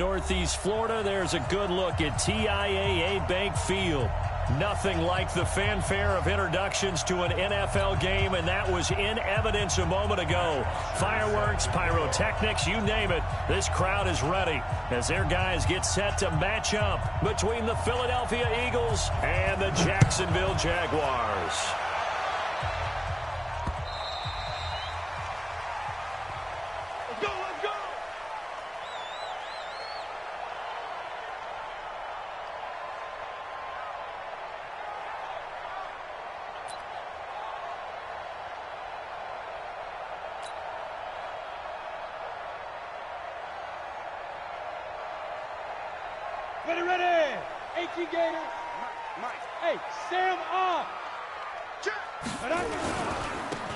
Northeast Florida, there's a good look at TIAA Bank Field. Nothing like the fanfare of introductions to an NFL game, and that was in evidence a moment ago. Fireworks, pyrotechnics, you name it. This crowd is ready as their guys get set to match up between the Philadelphia Eagles and the Jacksonville Jaguars. Ready. 18 Gators. Hey, Sam off.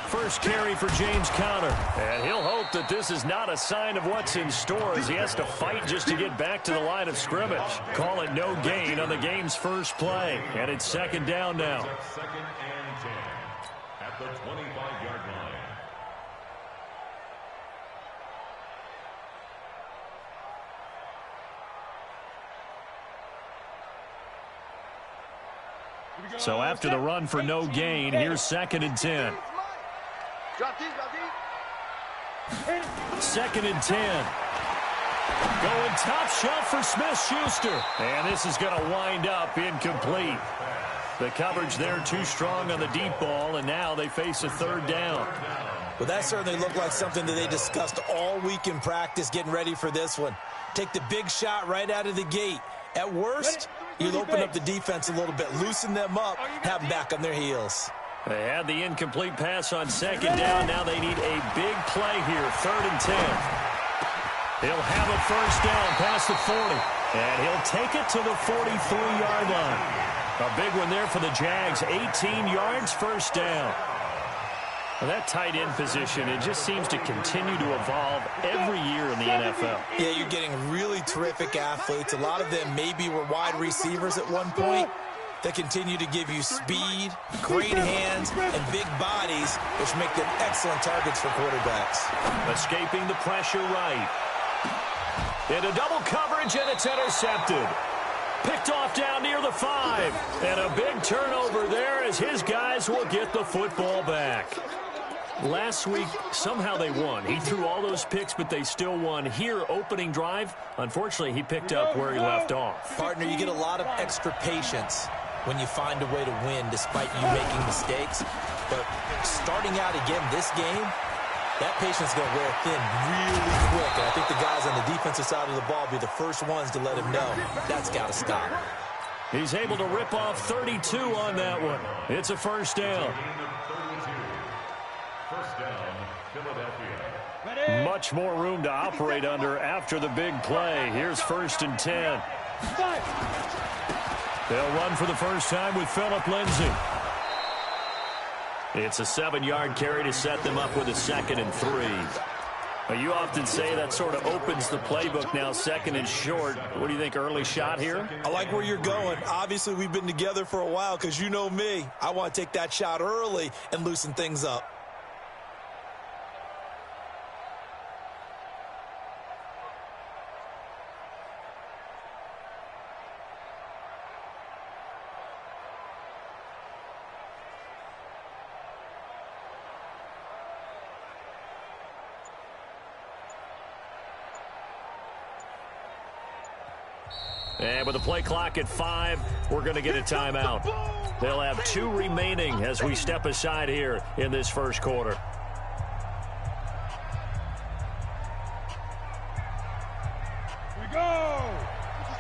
First carry for James Conner. And he'll hope that this is not a sign of what's in store as he has to fight just to get back to the line of scrimmage. Call it no gain on the game's first play. And it's second down now. Second and 10 at the 25-yard line. So after the run for no gain, here's second and 10. Second and 10. Going top shelf for Smith-Schuster. And this is going to wind up incomplete. The coverage there too strong on the deep ball, and now they face a third down. Well, that certainly looked like something that they discussed all week in practice getting ready for this one. Take the big shot right out of the gate. At worst, you'll open up the defense a little bit, loosen them up, have them back on their heels. They had the incomplete pass on second down. Now they need a big play here, third and 10. He'll have a first down past the 40, and he'll take it to the 43-yard line. A big one there for the Jags, 18 yards, first down. Well, that tight end position, it just seems to continue to evolve every year in the NFL. Yeah, you're getting really terrific athletes. A lot of them maybe were wide receivers at one point. They continue to give you speed, great hands, and big bodies, which make them excellent targets for quarterbacks. Escaping the pressure right. Into double coverage, and it's intercepted. Picked off down near the 5. And a big turnover there as his guys will get the football back. Last week, somehow they won. He threw all those picks, but they still won. Here, opening drive, unfortunately, he picked up where he left off. Partner, you get a lot of extra patience when you find a way to win despite you making mistakes. But starting out again this game, that patience is going to wear thin really quick. And I think the guys on the defensive side of the ball will be the first ones to let him know that's got to stop. He's able to rip off 32 on that one. It's a first down. First down, Philadelphia. Much more room to operate under after the big play. Here's first and 10. They'll run for the first time with Phillip Lindsay. It's a 7-yard carry to set them up with a second and 3. Well, you often say that sort of opens the playbook now, second and short. What do you think, early shot here? I like where you're going. Obviously, we've been together for a while because you know me. I want to take that shot early and loosen things up. And with the play clock at 5, we're going to get a timeout. They'll have 2 remaining as we step aside here in this first quarter. Here we go.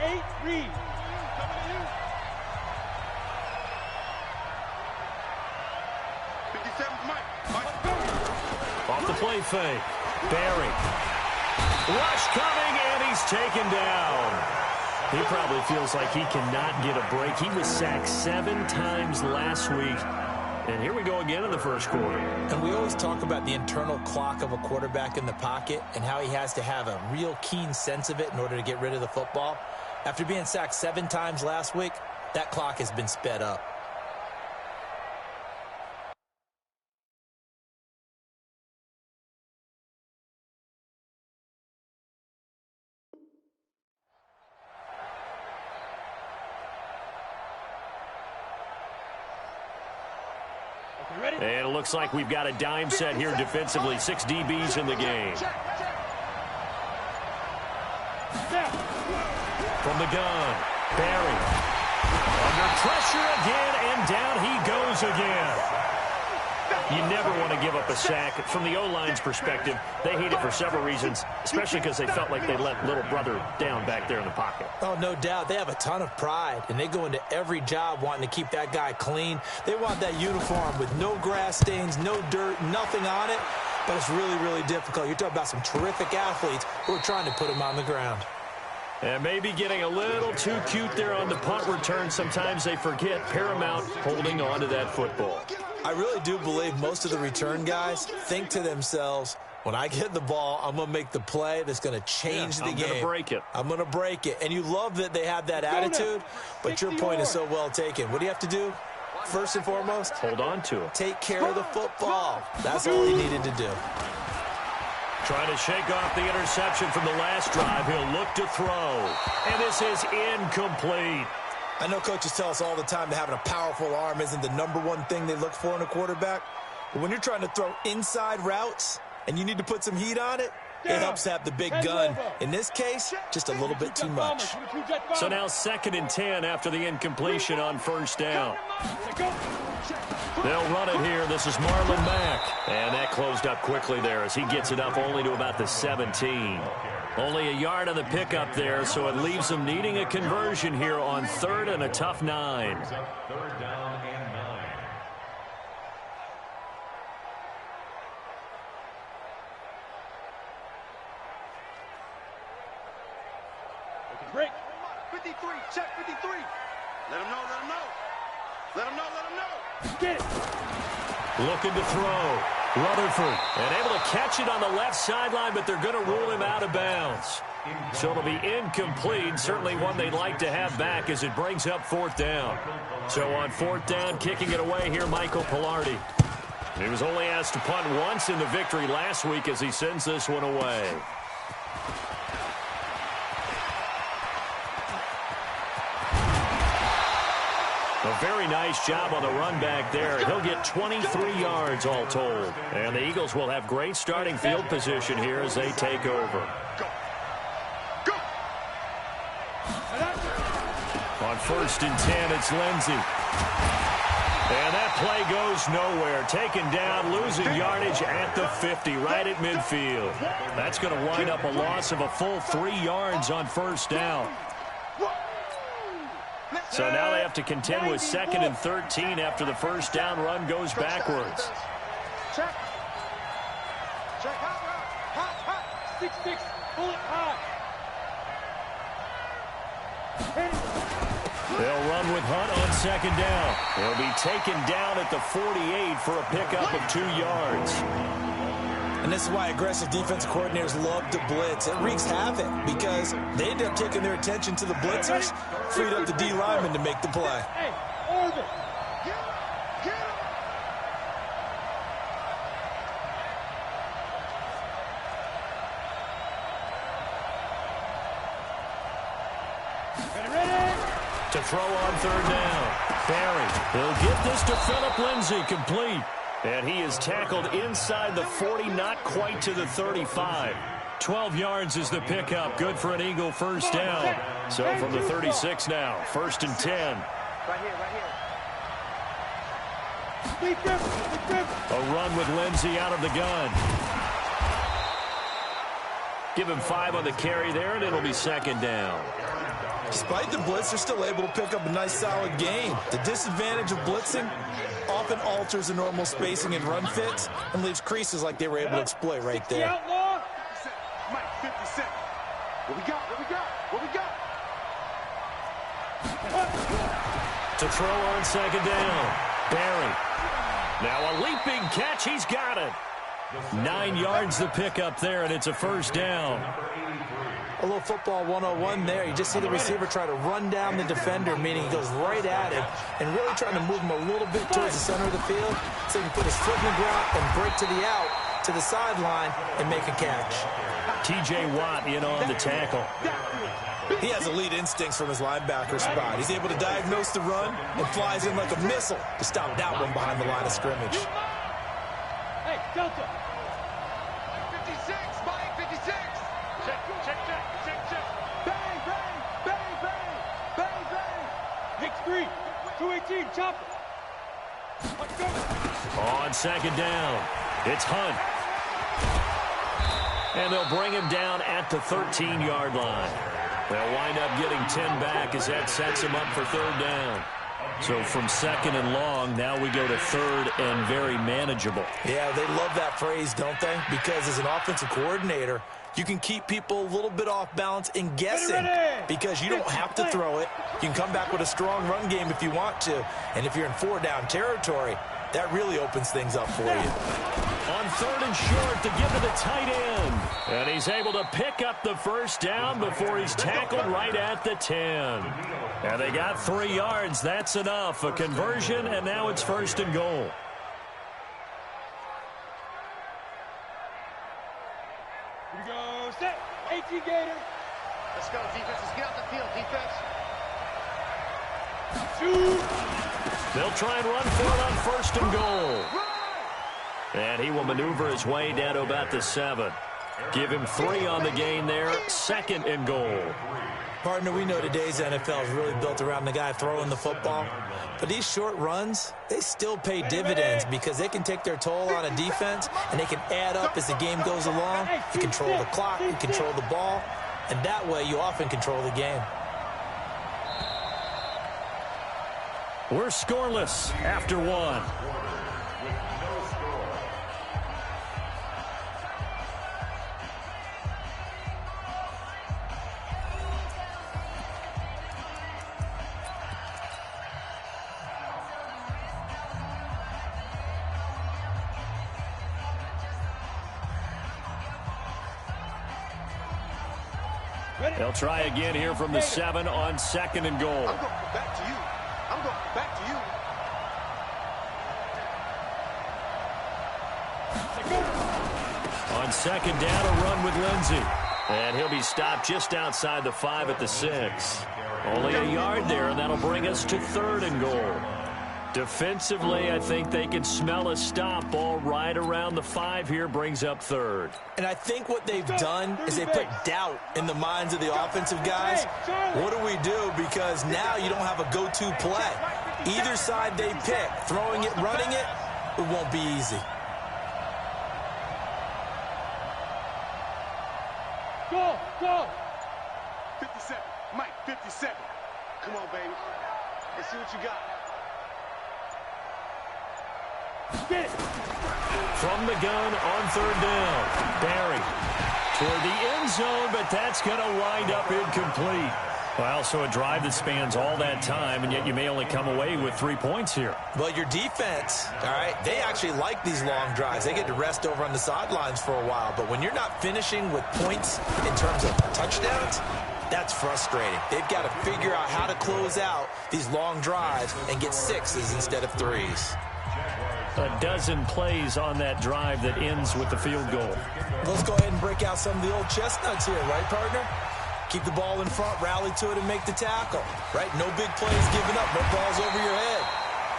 8 read. Off the play fake. Barry. Rush coming, and he's taken down. He probably feels like he cannot get a break. He was sacked 7 times last week. And here we go again in the first quarter. And we always talk about the internal clock of a quarterback in the pocket and how he has to have a real keen sense of it in order to get rid of the football. After being sacked 7 times last week, that clock has been sped up. And it looks like we've got a dime set here defensively. 6 DBs in the game. From the gun, Barry. Under pressure again, and down he goes again. You never want to give up a sack. From the O-line's perspective, they hate it for several reasons, especially because they felt like they let little brother down back there in the pocket. Oh, no doubt. They have a ton of pride, and they go into every job wanting to keep that guy clean. They want that uniform with no grass stains, no dirt, nothing on it, but it's really, really difficult. You're talking about some terrific athletes who are trying to put him on the ground. And maybe getting a little too cute there on the punt return. Sometimes they forget paramount holding on to that football. I really do believe most of the return guys think to themselves, when I get the ball, I'm going to make the play that's going to change the game. I'm going to break it. I'm going to break it. And you love that they have that attitude, but your point is so well taken. What do you have to do? First and foremost, hold on to it. Take care of the football. That's all he needed to do. Trying to shake off the interception from the last drive. He'll look to throw. And this is incomplete. I know coaches tell us all the time that having a powerful arm isn't the #1 thing they look for in a quarterback. But when you're trying to throw inside routes and you need to put some heat on it, it helps to have the big gun. In this case, just a little bit too much. So now 2nd and 10 after the incompletion on first down. They'll run it here. This is Marlon Mack. And that closed up quickly there as he gets it up only to about the 17. Only a yard on the pickup there, so it leaves them needing a conversion here on 3rd and a tough 9. 3rd down and 9. Break. 53. Check 53. Let him know. Let him know. Let him know. Let him know. Get it. Looking to throw. Rutherford, and able to catch it on the left sideline, but they're going to rule him out of bounds. So it'll be incomplete, certainly one they'd like to have back as it brings up 4th down. So on 4th down, kicking it away here, Michael Pilardi. He was only asked to punt once in the victory last week as he sends this one away. A very nice job on the run back there. He'll get 23 yards all told. And the Eagles will have great starting field position here as they take over. On 1st and 10, it's Lindsey. And that play goes nowhere. Taken down, losing yardage at the 50, right at midfield. That's going to wind up a loss of a full 3 yards on 1st down. So now they have to contend with 2nd and 13 after the 1st down run goes backwards. Check. Check. Hot. 6-6. Bullet hot. They'll run with Hunt on 2nd down. He'll be taken down at the 48 for a pickup of 2 yards. And this is why aggressive defensive coordinators love to blitz. It wreaks havoc because they end up taking their attention to the blitzers, freed up the D lineman to make the play. Hey, orbit. To throw on 3rd down. Barry, he'll get this to Phillip Lindsay, complete. And he is tackled inside the 40, not quite to the 35. 12 yards is the pickup. Good for an Eagle 1st down. So from the 36 now, 1st and 10. Right here. A run with Lindsay out of the gun. Give him 5 on the carry there, and it'll be 2nd down. Despite the blitz, they're still able to pick up a nice, solid gain. The disadvantage of blitzing often alters the normal spacing and run fits and leaves creases like they were able to exploit right there. Outlaw. Mike, 50 cents. What we got? To throw on 2nd down. Barry. Now a leaping catch. He's got it. 9 yards the pickup there, and it's a 1st down. A little football 101 there. You just see the receiver try to run down the defender, meaning he goes right at him and really trying to move him a little bit towards the center of the field so he can put his foot in the ground and break to the out, to the sideline, and make a catch. T.J. Watt in on the tackle. He has elite instincts from his linebacker spot. He's able to diagnose the run and flies in like a missile to stop that one behind the line of scrimmage. Delta. 56, Mike, 56. Check. Bang, bang, bang, bang, bang, bang. Hicks 3, 218, chopper. Let's go. On second down, it's Hunt. And they'll bring him down at the 13-yard line. They'll wind up getting 10 back as that sets him up for third down. So from second and long, now we go to third and very manageable. Yeah, they love that phrase, don't they? Because as an offensive coordinator, you can keep people a little bit off balance and guessing because you don't have to throw it. You can come back with a strong run game if you want to. And if you're in four-down territory, that really opens things up for you. On third and short to give to the tight end. And he's able to pick up the first down before he's tackled right at the 10. And they got 3 yards. That's enough. A conversion, and now it's first and goal. Here we go. Set. 18 Gator. Let's go, defense. Let's get out the field, defense. Shoot. They'll try and run for it on first and goal. And he will maneuver his way down to about the 7. Give him 3 on the gain there. Second and goal. Partner, we know today's NFL is really built around the guy throwing the football. But these short runs, they still pay dividends because they can take their toll on a defense, and they can add up as the game goes along. You control the clock, you control the ball, and that way you often control the game. We're scoreless after 1. They'll try again here from the 7 on second and goal. I'm going back to you. I'm going back to you. On second down, a run with Lindsey. And he'll be stopped just outside the 5 at the 6. Only a yard there, and that'll bring us to third and goal. Defensively, I think they can smell a stop. Ball right around the 5 here brings up third. And I think what they've done is they put doubt in the minds of the offensive guys. What do we do? Because now you don't have a go-to play. Either side they pick, throwing it, running it, it won't be easy. Go. 57. Mike, 57. Come on, baby. Let's see what you got. From the gun on third down. Barry toward the end zone, but that's going to wind up incomplete. Well, so a drive that spans all that time, and yet you may only come away with 3 points here. Well, your defense, all right, they actually like these long drives. They get to rest over on the sidelines for a while. But when you're not finishing with points in terms of touchdowns, that's frustrating. They've got to figure out how to close out these long drives and get 6s instead of 3s. A dozen plays on that drive that ends with the field goal. Let's go ahead and break out some of the old chestnuts here, right, partner? Keep the ball in front, rally to it, and make the tackle, right? No big plays given up, no balls over your head.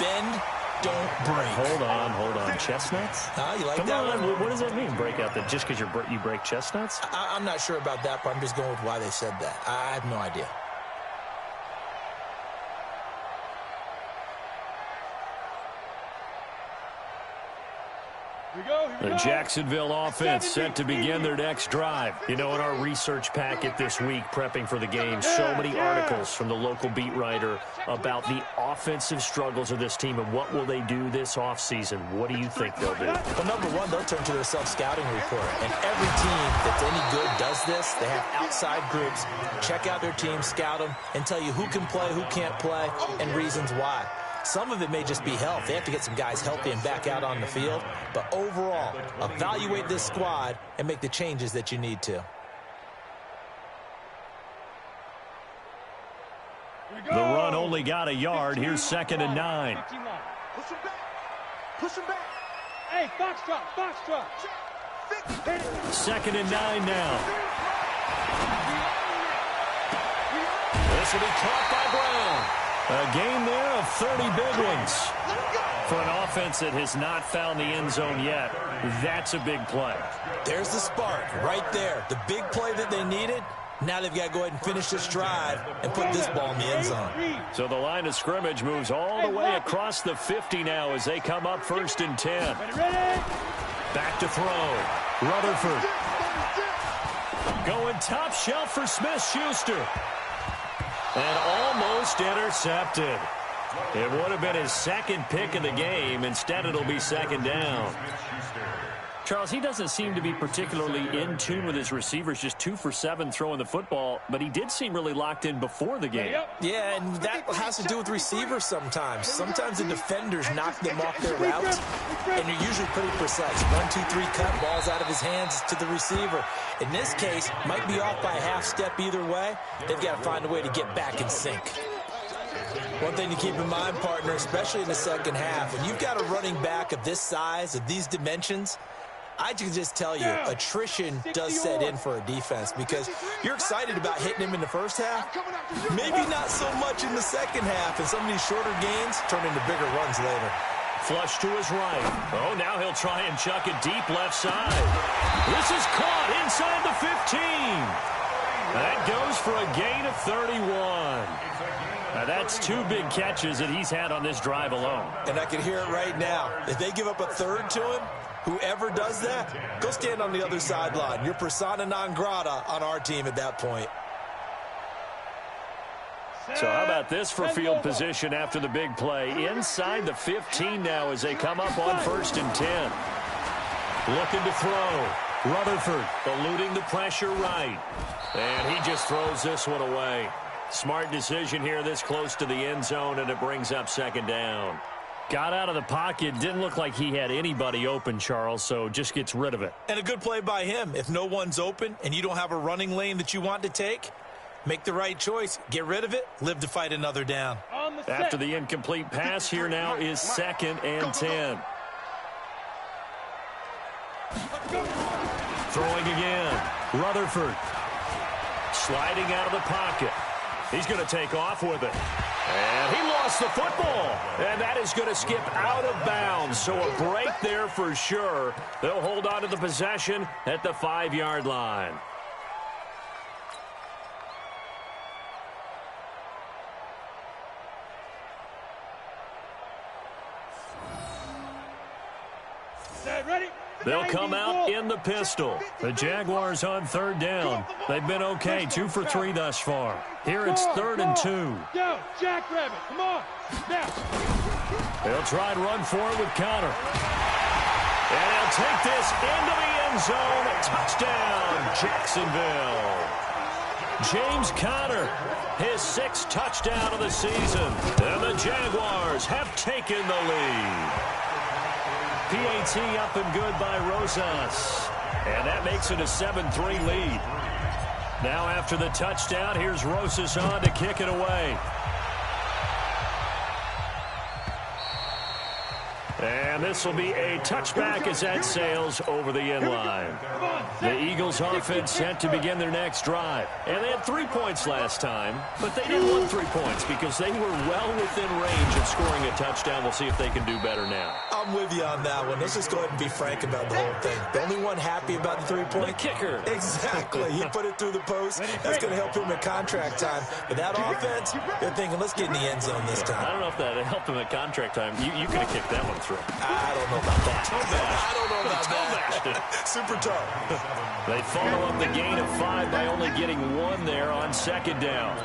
Bend, don't break. Hold on. Chestnuts? You like Come that on, one? what does that mean, break out? That just because you break chestnuts? I'm not sure about that, but I'm just going with why they said that. I have no idea. The Jacksonville offense set to begin their next drive. You know, in our research packet this week, prepping for the game, so many articles from the local beat writer about the offensive struggles of this team and what will they do this offseason. What do you think they'll do? Well, number one, they'll turn to their self-scouting report. And every team that's any good does this. They have outside groups. Check out their team, scout them, and tell you who can play, who can't play, and reasons why. Some of it may just be health. They have to get some guys healthy and back out on the field. But overall, evaluate this squad and make the changes that you need to. The run only got a yard. Here's 2nd and 9. Push him back. Push him back. Hey, Foxtrot. 2nd and 9 now. This will be caught by Brown. A gain there of 30 big ones. For an offense that has not found the end zone yet, that's a big play. There's the spark right there. The big play that they needed. Now they've got to go ahead and finish this drive and put this ball in the end zone. So the line of scrimmage moves all the way across the 50 now as they come up 1st and 10. Back to throw. Rutherford. Going top shelf for Smith-Schuster. And almost intercepted. It would have been his second pick of the game. Instead, it'll be 2nd down. Charles, he doesn't seem to be particularly in tune with his receivers, just 2 for 7 throwing the football, but he did seem really locked in before the game. Yeah, and that has to do with receivers sometimes. Sometimes the defenders knock them off their routes, and they're usually pretty precise. 1, 2, 3 cut, balls out of his hands to the receiver. In this case, might be off by a half step either way. They've got to find a way to get back in sync. One thing to keep in mind, partner, especially in the second half, when you've got a running back of this size, of these dimensions, I can just tell you, attrition does set in for a defense because you're excited about hitting him in the first half. Maybe not so much in the second half, and some of these shorter gains turn into bigger runs later. Flush to his right. Oh, now he'll try and chuck it deep left side. This is caught inside the 15. That goes for a gain of 31. Now, that's 2 big catches that he's had on this drive alone. And I can hear it right now. If they give up a third to him, whoever does that, go stand on the other sideline. You're persona non grata on our team at that point. So how about this for field position after the big play? Inside the 15 now as they come up on 1st and 10. Looking to throw. Rutherford eluding the pressure right. And he just throws this one away. Smart decision here this close to the end zone, and it brings up 2nd down. Got out of the pocket. Didn't look like he had anybody open, Charles, so just gets rid of it. And a good play by him. If no one's open and you don't have a running lane that you want to take, make the right choice. Get rid of it. Live to fight another down. After the incomplete pass, here now is 2nd and 10. Throwing again. Rutherford. Sliding out of the pocket. He's going to take off with it. And he lost the football. And that is going to skip out of bounds. So a break there for sure. They'll hold on to the possession at the 5-yard line. Ready? They'll come out in the pistol. The Jaguars on 3rd down. They've been okay, 2 for 3 thus far. Here it's 3rd and 2. Go, Jackrabbit, come on. Now. They'll try and run for it with Connor. And he'll take this into the end zone. Touchdown, Jacksonville. James Conner, his 6th touchdown of the season. And the Jaguars have taken the lead. PAT up and good by Rosas. And that makes it a 7-3 lead. Now after the touchdown, here's Rosas on to kick it away. And this will be a touchback as that sails over the end line. The Eagles offense set to begin their next drive. And they had 3 points last time, but they didn't want 3 points because they were well within range of scoring a touchdown. We'll see if they can do better now. I'm with you on that one. Let's just go ahead and be frank about the whole thing. The only one happy about the 3-point? The kicker. Exactly. He put it through the post. That's going to help him at contract time. But that offense, they're thinking, let's get in the end zone this time. I don't know if that helped him at contract time. You could have kicked that one through. I don't know about that. I don't know about that. Super tough. They follow up the gain of 5 by only getting 1 there on 2nd down.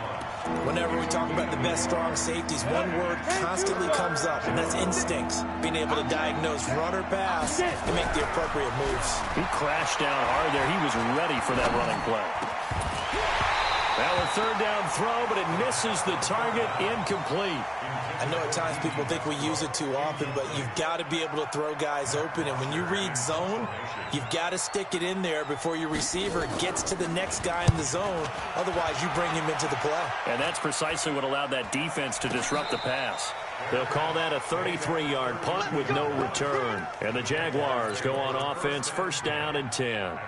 Whenever we talk about the best strong safeties, one word constantly comes up, and that's instincts. Being able to diagnose run or pass and make the appropriate moves. He crashed down hard there. He was ready for that running play. Now a 3rd down throw, but it misses the target, incomplete. I know at times people think we use it too often, but you've got to be able to throw guys open. And when you read zone, you've got to stick it in there before your receiver gets to the next guy in the zone. Otherwise, you bring him into the play. And that's precisely what allowed that defense to disrupt the pass. They'll call that a 33-yard punt with no return. And the Jaguars go on offense, 1st down and 10.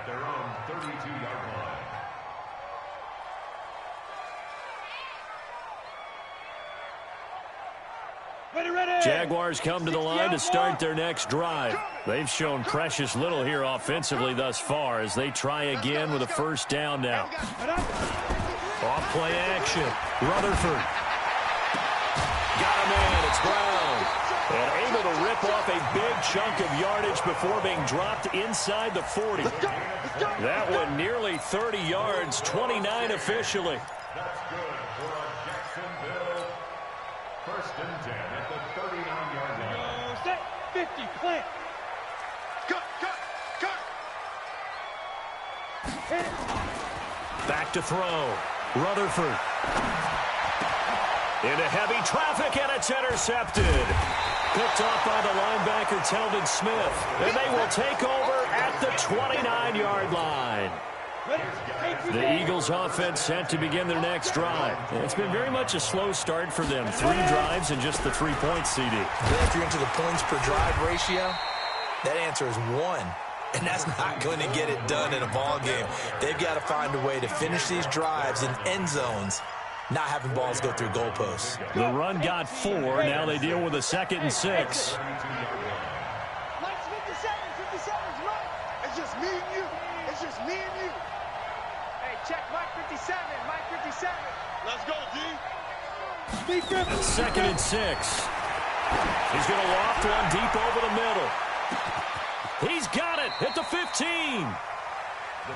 Jaguars come to the line to start their next drive. They've shown precious little here offensively thus far as they try again with a first down now. Off play action. Rutherford. Got a man. It's Brown. And able to rip off a big chunk of yardage before being dropped inside the 40. That one nearly 30 yards, 29 officially. That's good for a Jacksonville first and 10 at the 39-yard line. Set 50, plant. Cut. Hit it. Back to throw. Rutherford. Into heavy traffic, and it's intercepted. Picked off by the linebacker, Telvin Smith. And they will take over at the 29-yard line. The Eagles offense set to begin their next drive. It's been very much a slow start for them. 3 drives and just the 3 points, CD. If you're into the points per drive ratio, that answer is 1. And that's not going to get it done in a ball game. They've got to find a way to finish these drives in end zones, not having balls go through goalposts. The run got 4. Now they deal with a 2nd and 6. Mike's 57, 57's right. It's just me and you. It's just me and you. Hey, check Mike 57. Mike 57. Let's go, G. 2nd and 6. He's going to loft one deep over the middle. He's got it at the 15.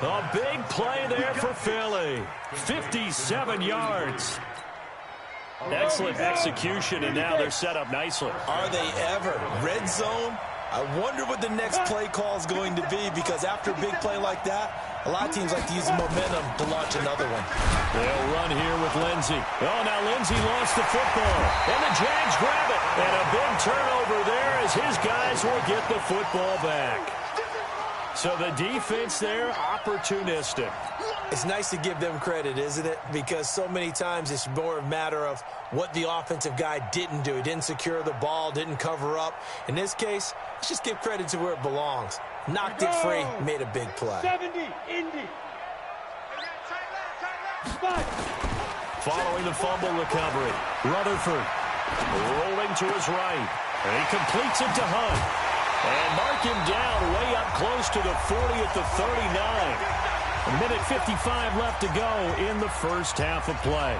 A big play there for Philly. 57 yards. Excellent execution, and now they're set up nicely. Are they ever? Red zone? I wonder what the next play call is going to be, because after a big play like that, a lot of teams like to use the momentum to launch another one. They'll run here with Lindsey. Oh, now Lindsey lost the football, and the Jags grab it. And a big turnover there as his guys will get the football back. So the defense there, opportunistic. It's nice to give them credit, isn't it? Because so many times it's more a matter of what the offensive guy didn't do. He didn't secure the ball, didn't cover up. In this case, let's just give credit to where it belongs. Knocked it free, made a big play. 70, Indy. Following the fumble recovery, Rutherford rolling to his right. And he completes it to Hunt. And mark him down way up close to the 40 at the 39. A minute 55 left to go in the first half of play.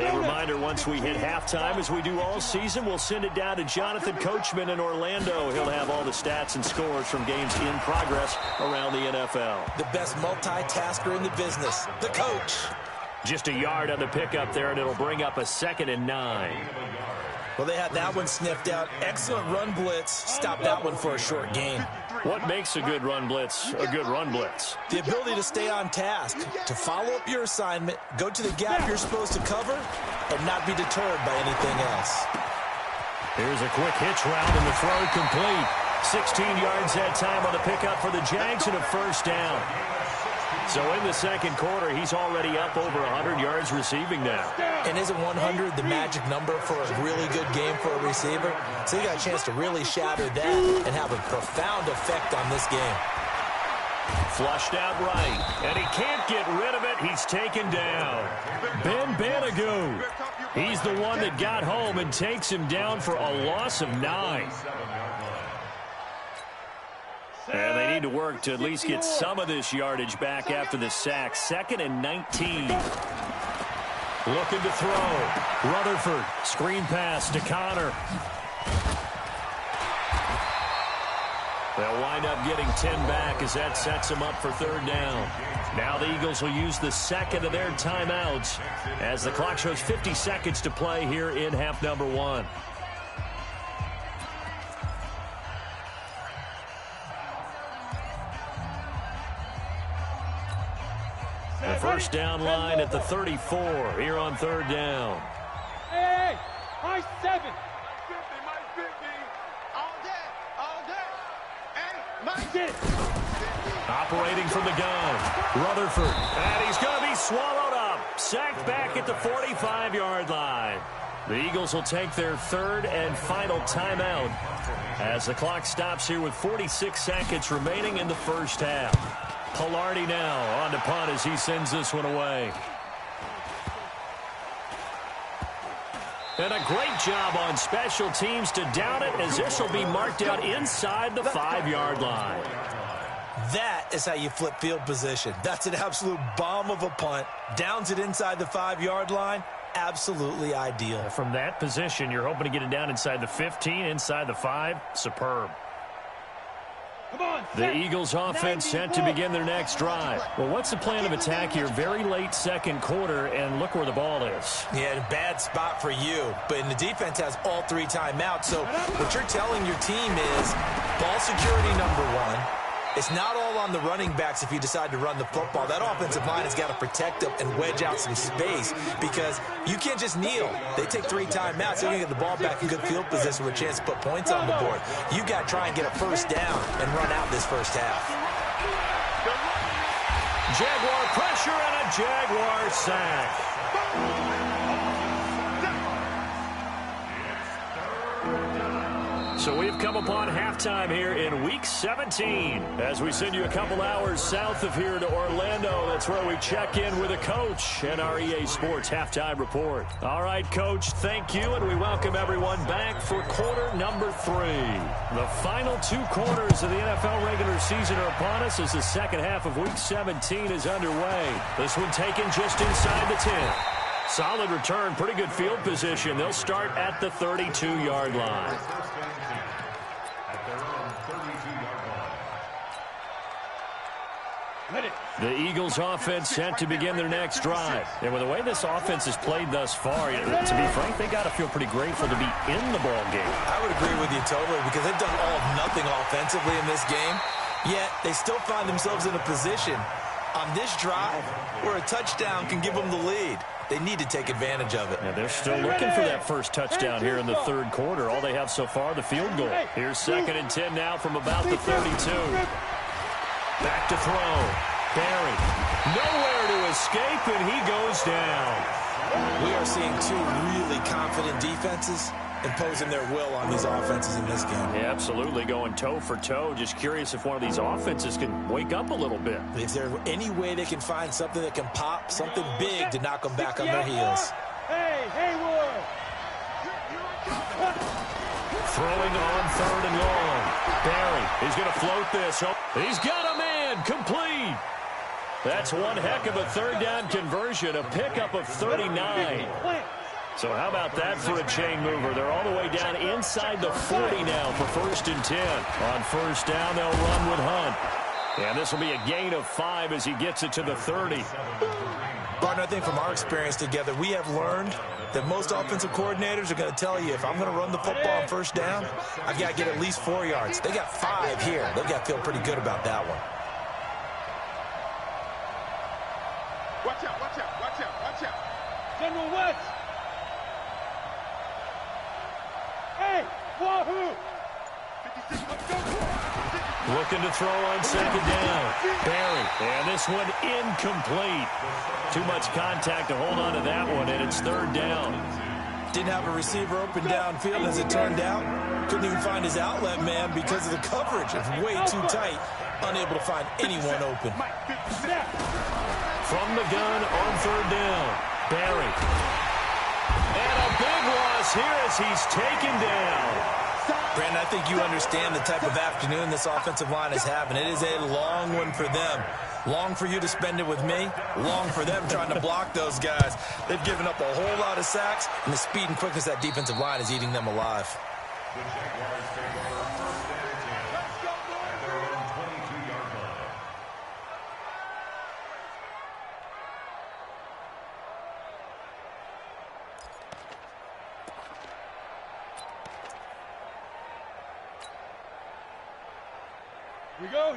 A reminder, once we hit halftime, as we do all season, we'll send it down to Jonathan Coachman in Orlando. He'll have all the stats and scores from games in progress around the NFL. The best multitasker in the business, the coach. Just a yard on the pickup there, and it'll bring up a 2nd and 9. Well, they had that one sniffed out. Excellent run blitz. Stop that one for a short gain. What makes a good run blitz a good run blitz? The ability to stay on task, to follow up your assignment, go to the gap you're supposed to cover, and not be deterred by anything else. Here's a quick hitch route, and the throw complete. 16 yards that time on the pickup for the Jags and a first down. So in the second quarter, he's already up over 100 yards receiving now. And isn't 100 the magic number for a really good game for a receiver? So he got a chance to really shatter that and have a profound effect on this game. Flushed out right, and he can't get rid of it. He's taken down. Ben Banagoo. He's the one that got home and takes him down for a loss of 9. And they need to work to at least get some of this yardage back after the sack. 2nd and 19. Looking to throw. Rutherford. Screen pass to Connor. They'll wind up getting 10 back as that sets them up for 3rd down. Now the Eagles will use the 2nd of their timeouts as the clock shows 50 seconds to play here in half number 1. The first down line at the 34 here on 3rd down. Hey, high 7. Operating from the gun, Rutherford, and he's going to be swallowed up. Sacked back at the 45-yard line. The Eagles will take their 3rd and final timeout as the clock stops here with 46 seconds remaining in the first half. Pilardi now on to punt as he sends this one away. And a great job on special teams to down it, as this will be marked out inside the 5-yard line. That is how you flip field position. That's an absolute bomb of a punt. Downs it inside the 5-yard line. Absolutely ideal. From that position, you're hoping to get it down inside the 15, inside the 5. Superb. The Eagles offense set to begin their next drive. Well, what's the plan of attack here? Very late second quarter, and look where the ball is. Yeah, a bad spot for you. But the defense has all 3 timeouts. So what you're telling your team is ball security number 1. It's not all on the running backs if you decide to run the football. That offensive line has got to protect them and wedge out some space because you can't just kneel. They take 3 timeouts. They're going to get the ball back in good field position with a chance to put points on the board. You got to try and get a first down and run out this first half. Jaguar pressure and a Jaguar sack. So we've come upon halftime here in Week 17. As we send you a couple hours south of here to Orlando, that's where we check in with a coach and our EA Sports Halftime Report. All right, Coach, thank you, and we welcome everyone back for quarter number 3. The final 2 quarters of the NFL regular season are upon us as the second half of Week 17 is underway. This one taken just inside the 10. Solid return, pretty good field position. They'll start at the 32-yard line. The Eagles offense set to begin their next drive. And with the way this offense has played thus far, to be frank, they got to feel pretty grateful to be in the ball game. I would agree with you totally because they've done all of nothing offensively in this game, yet they still find themselves in a position on this drive where a touchdown can give them the lead. They need to take advantage of it. Yeah, they're still looking for that first touchdown here in the third quarter. All they have so far, the field goal. Here's 2nd and 10 now from about the 32. Back to throw. Barry, nowhere to escape, and he goes down. We are seeing 2 really confident defenses imposing their will on these offenses in this game. Yeah, absolutely, going toe for toe. Just curious if one of these offenses can wake up a little bit. Is there any way they can find something that can pop, something big to knock them back on their heels? Hey, Haywood! Throwing on 3rd and long. Barry, he's going to float this. He's got a man, complete. That's one heck of a 3rd down conversion, a pickup of 39. So how about that for a chain mover? They're all the way down inside the 40 now for 1st and 10. On 1st down, they'll run with Hunt. And this will be a gain of 5 as he gets it to the 30. Barton, I think from our experience together, we have learned that most offensive coordinators are going to tell you, if I'm going to run the football on 1st down, I've got to get at least 4 yards. They got 5 here. They've got to feel pretty good about that one. Watch out, watch out, watch out, watch out. General West! Hey, wahoo! 56, let's go! Looking to throw on 2nd down. Barry, and this one incomplete. Too much contact to hold on to that one, and it's 3rd down. Didn't have a receiver open downfield as it turned out. Couldn't even find his outlet man because of the coverage. It's way too tight. Unable to find anyone open. From the gun on 3rd down. Barry. And a big loss here as he's taken down. Brandon, I think you understand the type of afternoon this offensive line is having. It is a long one for them. Long for you to spend it with me. Long for them trying to block those guys. They've given up a whole lot of sacks, and the speed and quickness of that defensive line is eating them alive. The Jaguars take over 1st and 10 at their own 22-yard line.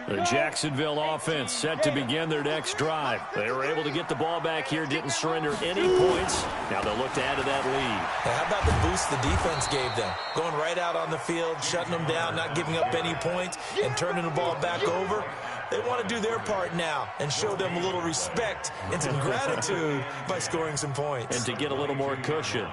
The Jacksonville offense set to begin their next drive. They were able to get the ball back here, didn't surrender any points. Now they'll look to add to that lead. Hey, how about the boost the defense gave them? Going right out on the field, shutting them down, not giving up any points, and turning the ball back over. They want to do their part now and show them a little respect and some gratitude by scoring some points. And to get a little more cushion.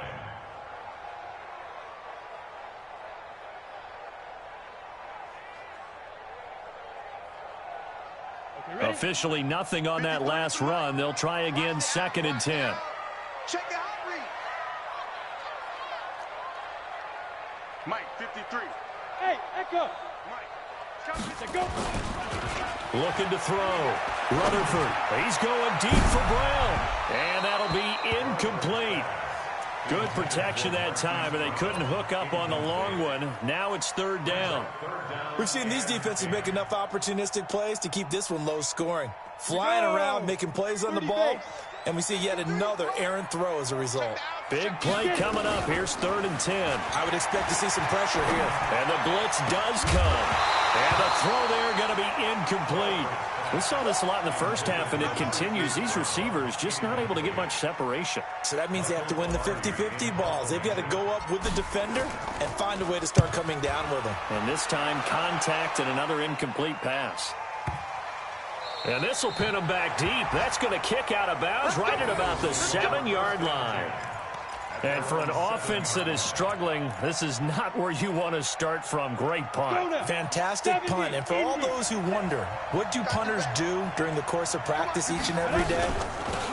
Officially nothing on that last run. They'll try again, 2nd and 10. Check the hot read. Mike, 53. Hey, Echo. Mike, Go. Looking to throw. Rutherford. He's going deep for Brown. And that'll be incomplete. Good protection that time, and they couldn't hook up on the long one. Now it's 3rd down. We've seen these defenses make enough opportunistic plays to keep this one low scoring. Flying around, making plays on the ball, and we see yet another errant throw as a result. Big play coming up. Here's 3rd and 10. I would expect to see some pressure here. And the blitz does come. And the throw there going to be incomplete. We saw this a lot in the first half, and it continues. These receivers just not able to get much separation. So that means they have to win the 50-50 balls. They've got to go up with the defender and find a way to start coming down with them. And this time, contact and another incomplete pass. And this will pin them back deep. That's going to kick out of bounds right at about the 7-yard line. And for an offense that is struggling, this is not where you want to start from. Great punt. Fantastic punt. And for all those who wonder, what do punters do during the course of practice each and every day?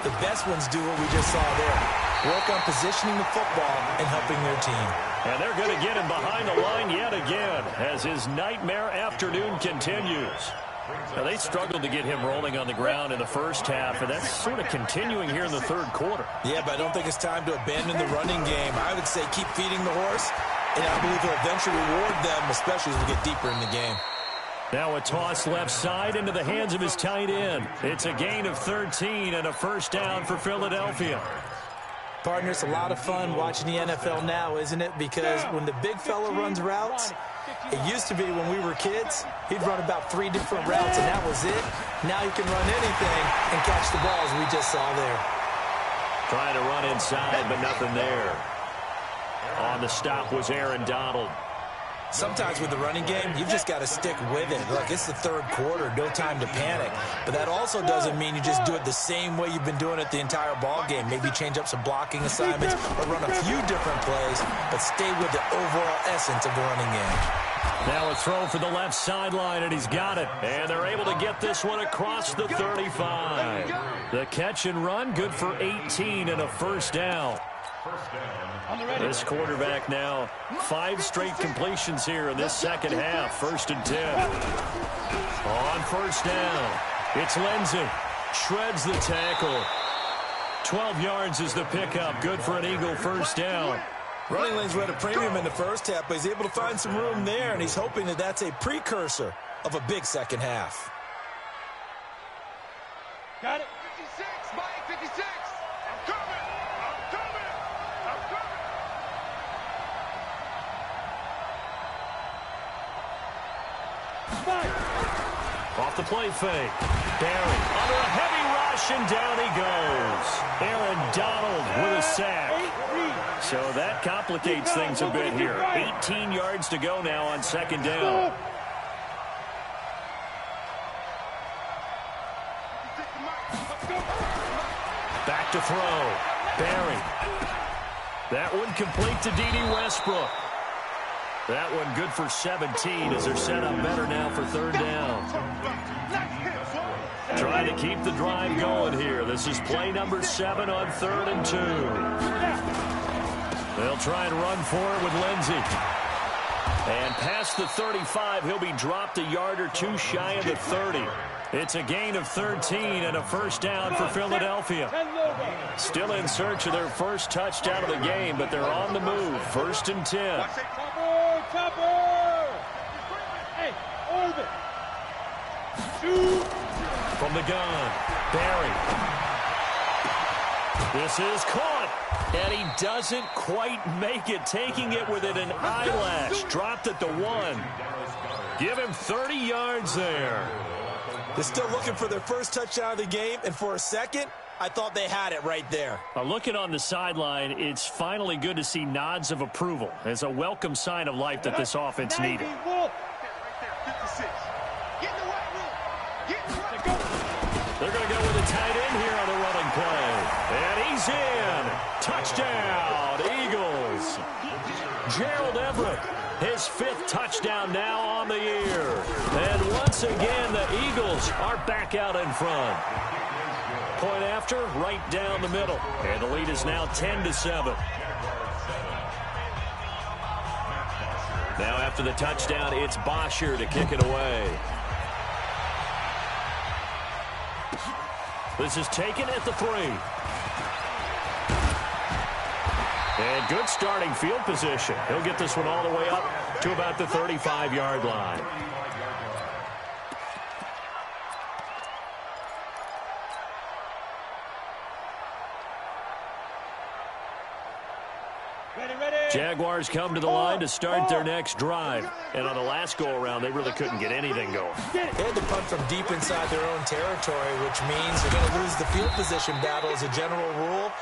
The best ones do what we just saw there. Work on positioning the football and helping their team. And they're going to get him behind the line yet again as his nightmare afternoon continues. Now, they struggled to get him rolling on the ground in the first half, and that's sort of continuing here in the 3rd quarter. Yeah, but I don't think it's time to abandon the running game. I would say keep feeding the horse, and I believe he'll eventually reward them, especially as we get deeper in the game. Now a toss left side into the hands of his tight end. It's a gain of 13 and a 1st down for Philadelphia. Partner, it's a lot of fun watching the NFL now, isn't it? Because when the big fella runs routes, it used to be when we were kids, he'd run about 3 different routes, and that was it. Now he can run anything and catch the balls we just saw there. Trying to run inside, but nothing there. On the stop was Aaron Donald. Sometimes with the running game, you've just got to stick with it. Look, it's the 3rd quarter, no time to panic. But that also doesn't mean you just do it the same way you've been doing it the entire ball game. Maybe change up some blocking assignments or run a few different plays, but stay with the overall essence of the running game. Now a throw for the left sideline, and he's got it. And they're able to get this one across the 35. The catch and run, good for 18 and a 1st down. This quarterback now, 5 straight completions here in this 2nd half. 1st and 10. On 1st down, it's Lindsey. Shreds the tackle. 12 yards is the pickup. Good for an Eagle 1st down. Running lanes were at a premium in the first half, but he's able to find some room there, and he's hoping that that's a precursor of a big 2nd half. Got it. 56, Mike, 56. I'm coming. I'm coming. I'm coming. Off the play fake. Barry under a heavy rush, and down he goes. Aaron Donald with a sack. So that complicates things a bit here. 18 yards to go now on 2nd down. Back to throw. Barry. That one complete to D.D. Westbrook. That one good for 17 as they're set up better now for 3rd down. Trying to keep the drive going here. This is play number 7 on 3rd and 2. They'll try and run for it with Lindsey. And past the 35, he'll be dropped a yard or 2 shy of the 30. It's a gain of 13 and a 1st down for Philadelphia. Still in search of their 1st touchdown of the game, but they're on the move. 1st and 10. Chopper! Hey, orbit! Shoot! From the gun, Barry. This is caught, and he doesn't quite make it, taking it within an eyelash. Dropped at the 1. Give him 30 yards there. They're still looking for their 1st touchdown of the game, and for a second, I thought they had it right there. Looking on the sideline, it's finally good to see nods of approval as a welcome sign of life that this offense needed. They're going to go with a tight end here on the running play. And he's in. Touchdown, Eagles. Gerald Everett, his 5th touchdown now on the year. And once again, the Eagles Eagles are back out in front. Point after, right down the middle. And the lead is now 10-7. Now after the touchdown, it's Bosher to kick it away. This is taken at the 3. And good starting field position. He'll get this one all the way up to about the 35-yard line. Jaguars come to the line to start their next drive. And on the last go-around, they really couldn't get anything going. They had to punt from deep inside their own territory, which means they're going to lose the field position battle as a general rule.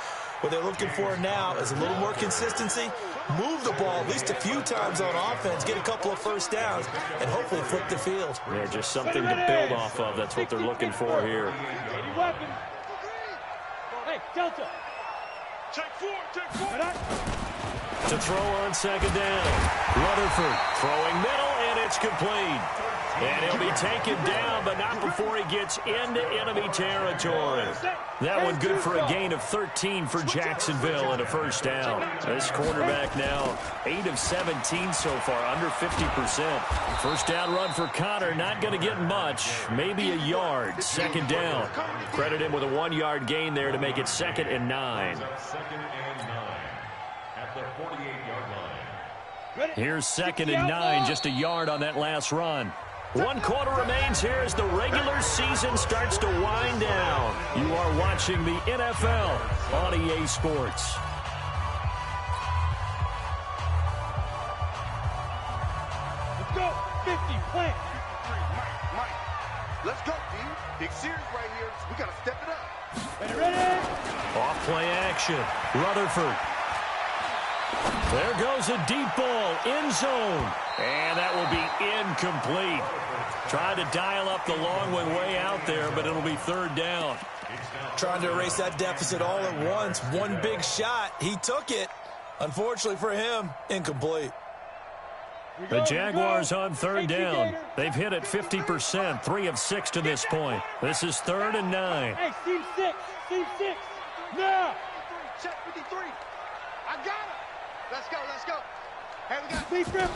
What they're looking for now is a little more consistency, move the ball at least a few times on offense, get a couple of first downs, and hopefully flip the field. Yeah, just something to build off of. That's what they're looking for here. Hey, Delta. Check 4, check 4. To throw on second down. Rutherford throwing middle, and it's complete. And he'll be taken down, but not before he gets into enemy territory. That one good for a gain of 13 for Jacksonville and a first down. This quarterback now 8 of 17 so far, under 50%. First down run for Connor, not going to get much, maybe a yard. Second down. Credit him with a 1-yard gain there to make it 2nd and 9. Second and 9 at the 48-yard line. Here's 2nd and 9, just a yard on that last run. 1 quarter remains here as the regular season starts to wind down. You are watching the NFL on EA Sports. Let's go. 50, plant. Mike. Let's go, dude. Big series right here. We got to step it up. Ready? Off play action. Rutherford. There goes a deep ball, end zone. And that will be incomplete. Trying to dial up the long one way out there, but it'll be 3rd down. Trying to erase that deficit all at once. One big shot. He took it. Unfortunately for him, incomplete. The Jaguars on 3rd down. They've hit it 50%, 3 of 6 to this point. This is 3rd and 9. Hey, team 6. Team 6. Now. Check 53. I got it. Let's go, let's go. Hey, we got Deep river.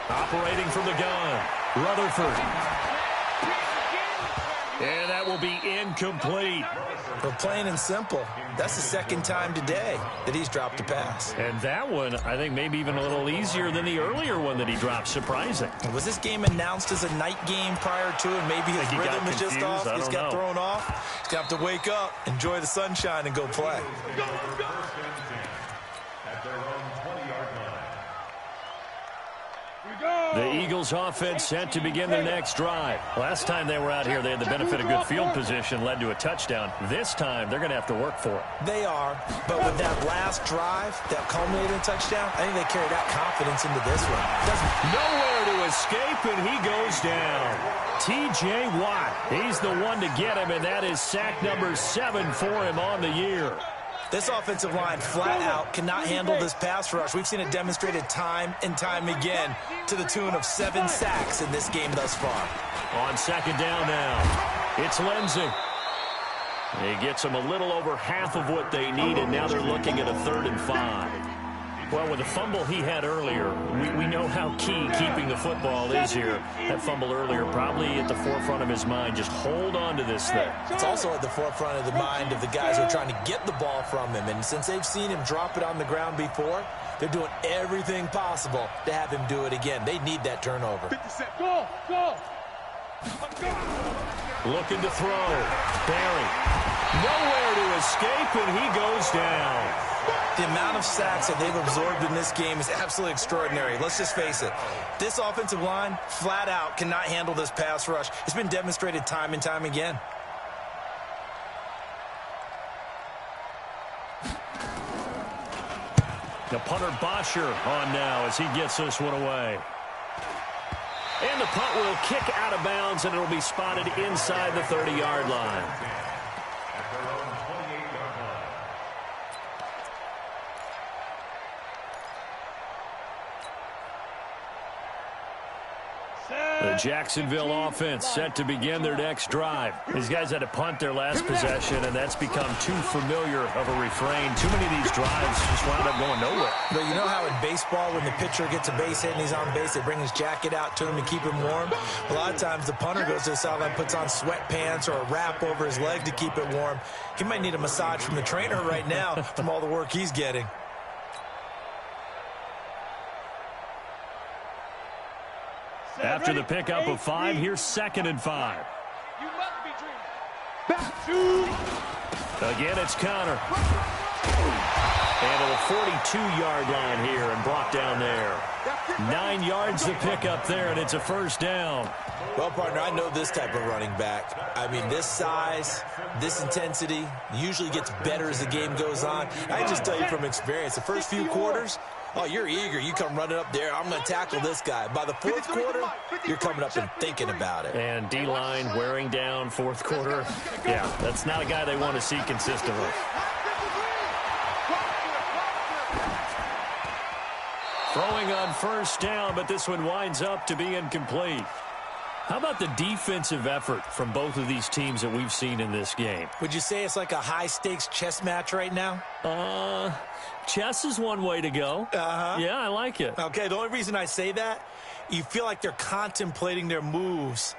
Operating from the gun, Rutherford. And that will be incomplete. But plain and simple, that's the 2nd time today that he's dropped a pass. And that one, I think, maybe even a little easier than the earlier one that he dropped. Surprising. Was this game announced as a night game prior to, and maybe his rhythm is just off? He's got thrown off. He's got to wake up, enjoy the sunshine, and go play. At their own 20-yard line. The Eagles offense set to begin their next drive. Last time they were out here, they had the benefit of good field position, led to a touchdown. This time, they're going to have to work for it. They are, but with that last drive, that culminating touchdown, I think they carry that confidence into this one. Nowhere to escape, and he goes down. T.J. Watt, he's the one to get him, and that is sack number 7 for him on the year. This offensive line flat out cannot handle this pass rush. We've seen it demonstrated time and time again to the tune of 7 sacks in this game thus far. On 2nd down now, it's Lindsey. He gets them a little over half of what they need, and now they're looking at a 3rd and 5. Well, with the fumble he had earlier, we know how key keeping the football is here. That fumble earlier probably at the forefront of his mind. Just hold on to this thing. It's also at the forefront of the mind of the guys who are trying to get the ball from him. And since they've seen him drop it on the ground before, they're doing everything possible to have him do it again. They need that turnover. Go. Looking to throw. Barry. Nowhere to escape, and he goes down. The amount of sacks that they've absorbed in this game is absolutely extraordinary. Let's just face it. This offensive line, flat out, cannot handle this pass rush. It's been demonstrated time and time again. The punter Bosher on now as he gets this one away. And the punt will kick out of bounds, and it'll be spotted inside the 30-yard line. The Jacksonville offense set to begin their next drive. These guys had to punt their last possession, and that's become too familiar of a refrain. Too many of these drives just wound up going nowhere. But you know how in baseball, when the pitcher gets a base hit and he's on base, they bring his jacket out to him to keep him warm? A lot of times the punter goes to the sideline, puts on sweatpants or a wrap over his leg to keep it warm. He might need a massage from the trainer right now from all the work he's getting. After the pickup of 5, here's 2nd and 5. You must be dreaming. Back to. Again, it's Connor. And at the 42-yard line here and brought down there. 9 yards to pick up there, and it's a first down. Well, partner, I know this type of running back. I mean, this size, this intensity usually gets better as the game goes on. I just tell you from experience, the first few quarters, oh, you're eager. You come running up there. I'm going to tackle this guy. By the fourth quarter, you're coming up and thinking about it. And D-line wearing down fourth quarter. Yeah, that's not a guy they want to see consistently. Throwing on first down, but this one winds up to be incomplete. How about the defensive effort from both of these teams that we've seen in this game? Would you say it's like a high-stakes chess match right now? Chess is one way to go. Yeah, I like it. Okay, the only reason I say that, you feel like they're contemplating their moves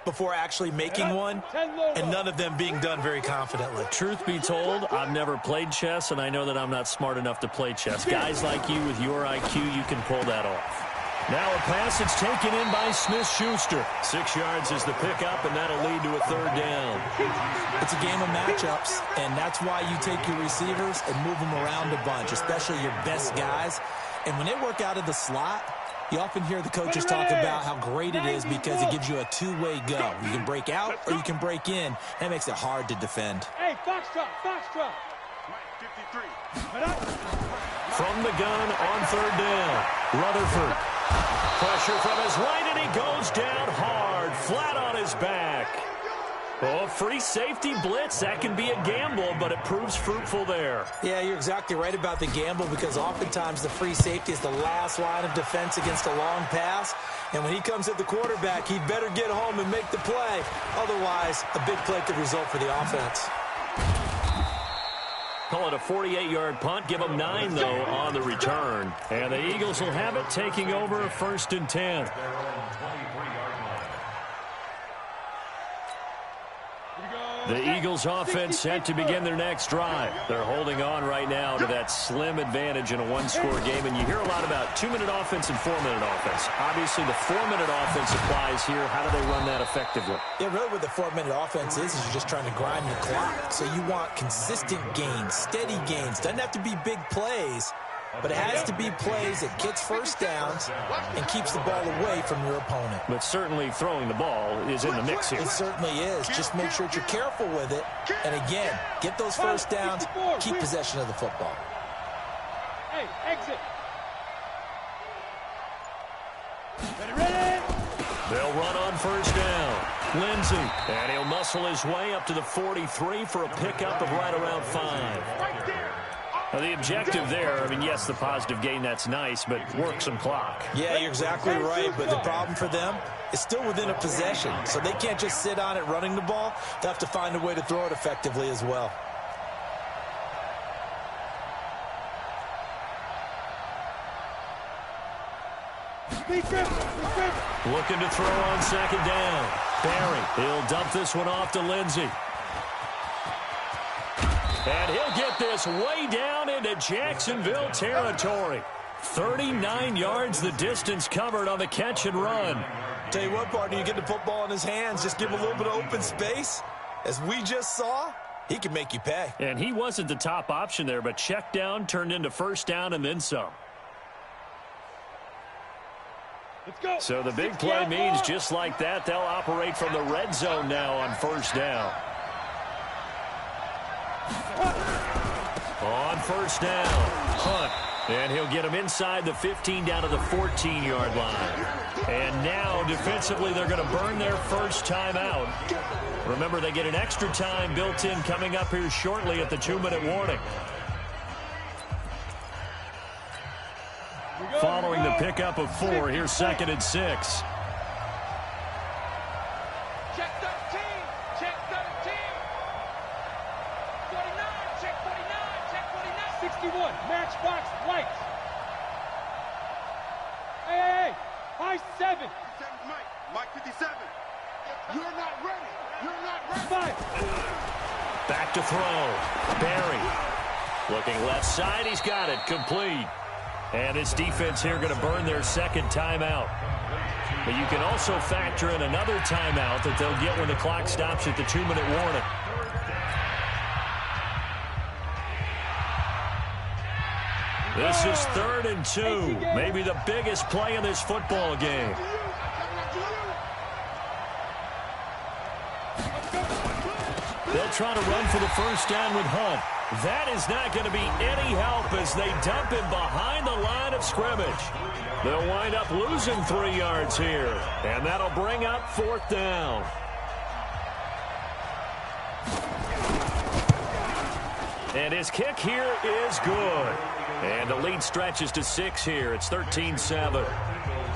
before actually making one, and none of them being done very confidently. Truth be told, I've never played chess, and I know that I'm not smart enough to play chess. Guys like you with your IQ, you can pull that off. Now a pass that's taken in by Smith-Schuster. 6 yards is the pickup, and that'll lead to a third down. It's a game of matchups, and that's why you take your receivers and move them around a bunch, especially your best guys. And when they work out of the slot, you often hear the coaches talk about how great it is because it gives you a two-way go. You can break out or you can break in. That makes it hard to defend. Hey, foxtrot, foxtrot. 53. From the gun on third down, Rutherford. Pressure from his right, and he goes down hard, flat on his back. Oh, free safety blitz. That can be a gamble, but it proves fruitful there. Yeah, you're exactly right about the gamble because oftentimes the free safety is the last line of defense against a long pass. And when he comes at the quarterback, he'd better get home and make the play. Otherwise, a big play could result for the offense. Call it a 48-yard punt. Give them 9, though, on the return. And the Eagles will have it, taking over 1st and 10. The Eagles offense set to begin their next drive. They're holding on right now to that slim advantage in a one-score game. And you hear a lot about 2-minute offense and 4-minute offense. Obviously, the 4-minute offense applies here. How do they run that effectively? Yeah, really what the 4-minute offense is you're just trying to grind the clock. So you want consistent gains, steady gains. Doesn't have to be big plays, but it has to be plays that gets first downs and keeps the ball away from your opponent. But certainly throwing the ball is in the mix here. It certainly is. Just make sure that you're careful with it. And again, get those first downs, keep possession of the football. Hey, exit. Ready? They'll run on first down. Lindsey, and he'll muscle his way up to the 43 for a pickup of right around 5. Now, the objective there, I mean, yes, the positive gain, that's nice, but work some clock. Yeah, you're exactly right, but the problem for them is still within a possession, so they can't just sit on it running the ball. They'll have to find a way to throw it effectively as well. Looking to throw on second down. Barry, he'll dump this one off to Lindsey. And he'll get this way down into Jacksonville territory. 39 yards the distance covered on the catch and run. Tell you what, partner, you get the football in his hands, just give him a little bit of open space. As we just saw, he can make you pay. And he wasn't the top option there, but check down turned into first down and then some. Let's go. So the big play means just like that, they'll operate from the red zone now on first down. On first down, Hunt. And he'll get him inside the 15 down to the 14-yard line. And now, defensively, they're going to burn their first time out. Remember, they get an extra time built in coming up here shortly at the 2-minute warning. Following the pickup of 4, here's 2nd and 6. 51, matchbox lights. Hey, high 7. 57 Mike. Mike 57. You're not ready. You're not ready. 5. Back to throw. Barry. Looking left side. He's got it. Complete. And this defense here going to burn their second timeout. But you can also factor in another timeout that they'll get when the clock stops at the 2-minute warning. This is 3rd and 2. Maybe the biggest play in this football game. They'll try to run for the first down with Hunt. That is not going to be any help as they dump him behind the line of scrimmage. They'll wind up losing 3 yards here, and that'll bring up 4th down. And his kick here is good. And the lead stretches to 6 here. It's 13-7.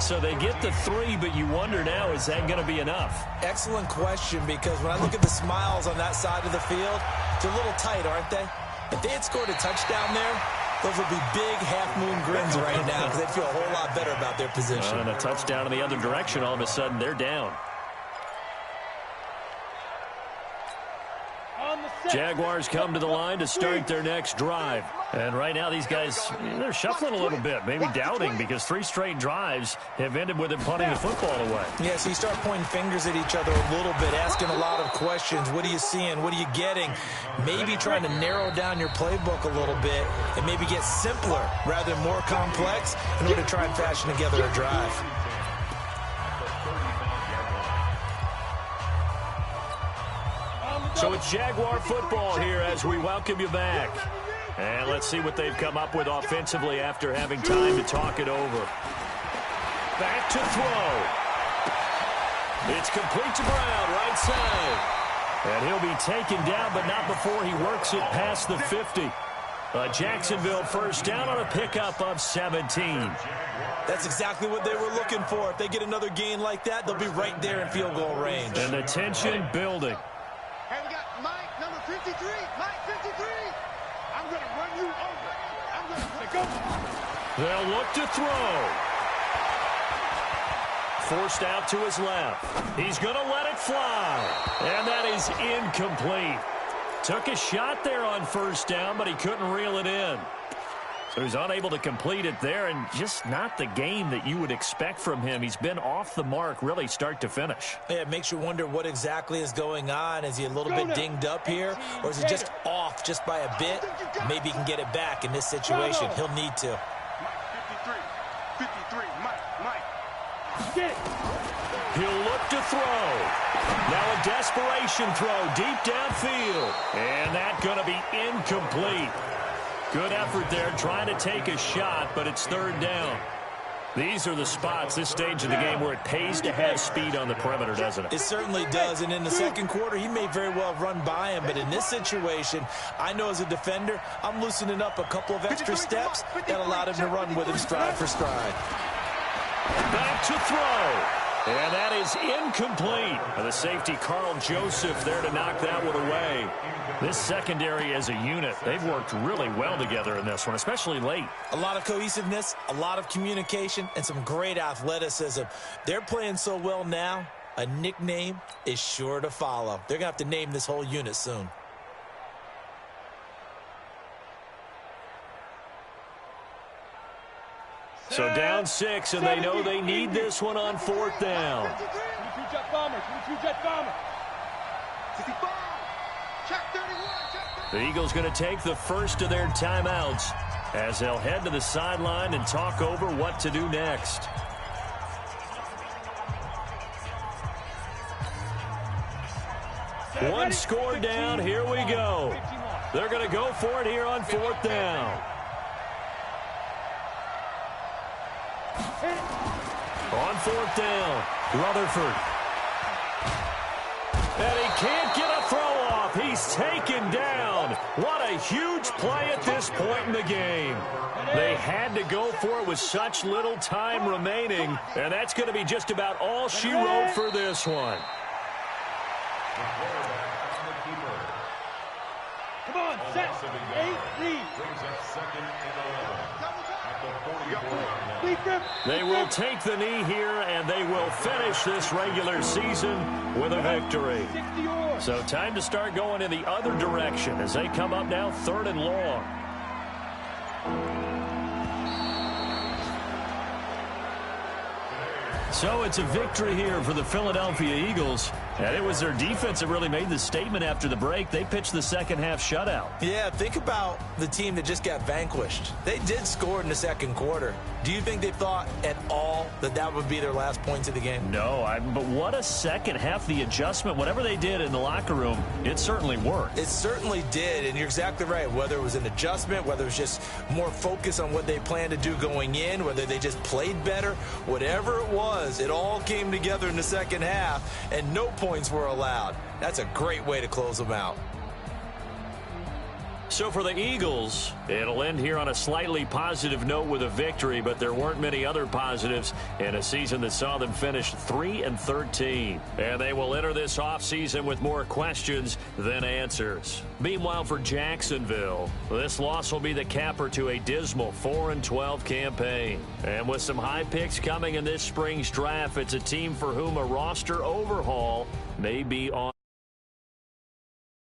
So they get the 3, but you wonder now, is that going to be enough? Excellent question, because when I look at the smiles on that side of the field, they're a little tight, aren't they? If they had scored a touchdown there, those would be big half-moon grins right now because they'd feel a whole lot better about their position. And a touchdown in the other direction, all of a sudden they're down. Jaguars come to the line to start their next drive. And right now these guys, they're shuffling a little bit, maybe doubting, because 3 straight drives have ended with them punting the football away. Yeah, so you start pointing fingers at each other a little bit, asking a lot of questions. What are you seeing? What are you getting? Maybe trying to narrow down your playbook a little bit and maybe get simpler rather than more complex in order to try and fashion together a drive. So it's Jaguar football here as we welcome you back. And let's see what they've come up with offensively after having time to talk it over. Back to throw. It's complete to Brown, right side. And he'll be taken down, but not before he works it past the 50. Jacksonville first down on a pickup of 17. That's exactly what they were looking for. If they get another gain like that, they'll be right there in field goal range. And the tension building. Hey, we got Mike, number 53. Mike 53. I'm going to run you over. I'm going to go. They'll look to throw. Forced out to his left. He's going to let it fly. And that is incomplete. Took a shot there on first down, but he couldn't reel it in. So he's unable to complete it there, and just not the game that you would expect from him. He's been off the mark really start to finish. Yeah, it makes you wonder what exactly is going on. Is he a little bit dinged up here, or is he just off just by a bit? Maybe he can get it back in this situation. He'll need to. Mike 53. 53. Mike. He'll look to throw. Now a desperation throw deep downfield. And that's going to be incomplete. Good effort there, trying to take a shot, but it's 3rd down. These are the spots, this stage of the game, where it pays to have speed on the perimeter, doesn't it? It certainly does, and in the second quarter, he may very well run by him, but in this situation, I know as a defender, I'm loosening up a couple of extra steps that allowed him to run with him stride for stride. Back to throw. And that is incomplete. And the safety, Carl Joseph, there to knock that one away. This secondary as a unit, they've worked really well together in this one, especially late. A lot of cohesiveness, a lot of communication, and some great athleticism. They're playing so well now, a nickname is sure to follow. They're going to have to name this whole unit soon. So down 6, and they know they need this one on 4th down. 22 jet bomber, 22 jet bomber. 65. Check 31. The Eagles going to take the first of their timeouts as they'll head to the sideline and talk over what to do next. One score down, here we go. They're going to go for it here on 4th down. On 4th down, Rutherford. And he can't get a throw off. He's taken down. What a huge play at this point in the game. They had to go for it with such little time remaining, and that's going to be just about all she wrote for this one. Come on, set. 8, lead. Brings up second and 11 at the 44-yard line. Lead grip. They will take the knee here, and they will finish this regular season with a victory. 60 yours. So time to start going in the other direction as they come up now 3rd and long. So it's a victory here for the Philadelphia Eagles. And it was their defense that really made the statement after the break. They pitched the second half shutout. Yeah, think about the team that just got vanquished. They did score in the second quarter. Do you think they thought at all that that would be their last points of the game? No, but what a second half. The adjustment, whatever they did in the locker room, it certainly worked. It certainly did, and you're exactly right. Whether it was an adjustment, whether it was just more focus on what they planned to do going in, whether they just played better, whatever it was, it all came together in the second half, and no points were allowed. That's a great way to close them out. So for the Eagles, it'll end here on a slightly positive note with a victory, but there weren't many other positives in a season that saw them finish 3-13. And they will enter this offseason with more questions than answers. Meanwhile, for Jacksonville, this loss will be the capper to a dismal 4-12 campaign. And with some high picks coming in this spring's draft, it's a team for whom a roster overhaul may be on.